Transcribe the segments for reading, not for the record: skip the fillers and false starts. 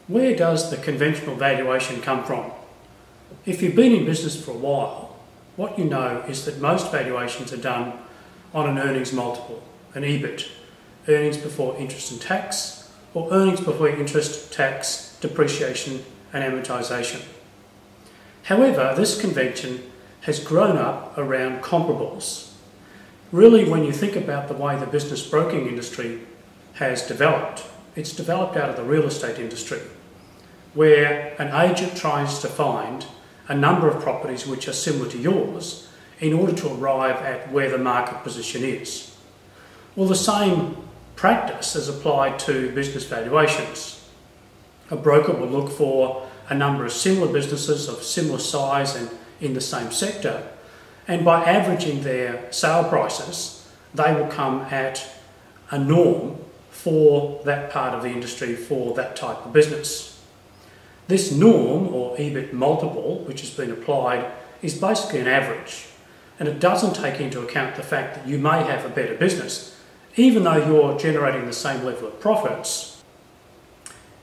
Where does the conventional valuation come from? If you've been in business for a while, what you know is that most valuations are done on an earnings multiple, an EBIT, earnings before interest and tax, or earnings before interest, tax, depreciation and amortisation. However, this convention has grown up around comparables. Really, when you think about the way the business broking industry has developed, it's developed out of the real estate industry, where an agent tries to find a number of properties which are similar to yours in order to arrive at where the market position is. Well, the same practice is applied to business valuations. A broker will look for a number of similar businesses of similar size and in the same sector, and by averaging their sale prices, they will come at a norm for that part of the industry for that type of business. This norm, or EBIT multiple, which has been applied, is basically an average, and it doesn't take into account the fact that you may have a better business, even though you're generating the same level of profits.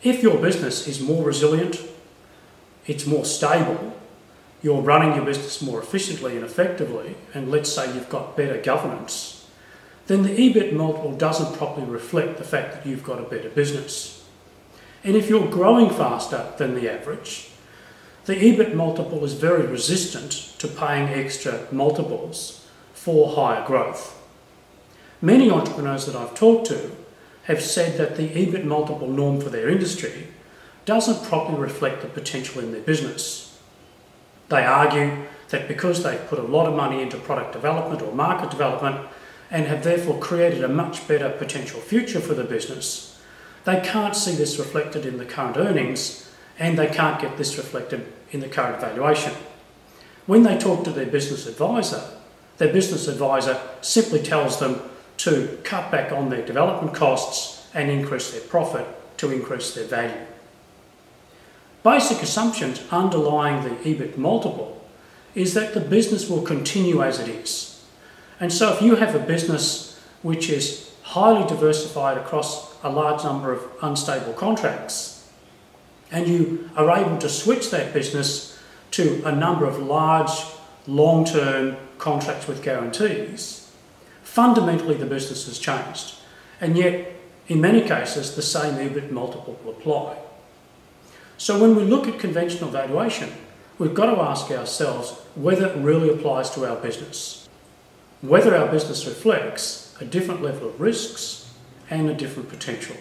If your business is more resilient, it's more stable, you're running your business more efficiently and effectively, and let's say you've got better governance, then the EBIT multiple doesn't properly reflect the fact that you've got a better business. And if you're growing faster than the average, the EBIT multiple is very resistant to paying extra multiples for higher growth. Many entrepreneurs that I've talked to have said that the EBIT multiple norm for their industry doesn't properly reflect the potential in their business. They argue that because they've put a lot of money into product development or market development and have therefore created a much better potential future for the business, they can't see this reflected in the current earnings and they can't get this reflected in the current valuation. When they talk to their business advisor simply tells them to cut back on their development costs and increase their profit to increase their value. Basic assumptions underlying the EBIT multiple is that the business will continue as it is. And so if you have a business which is highly diversified across a large number of unstable contracts, and you are able to switch that business to a number of large, long-term contracts with guarantees, fundamentally the business has changed. And yet, in many cases, the same EBIT multiple will apply. So when we look at conventional valuation, we've got to ask ourselves whether it really applies to our business, whether our business reflects a different level of risks and a different potential.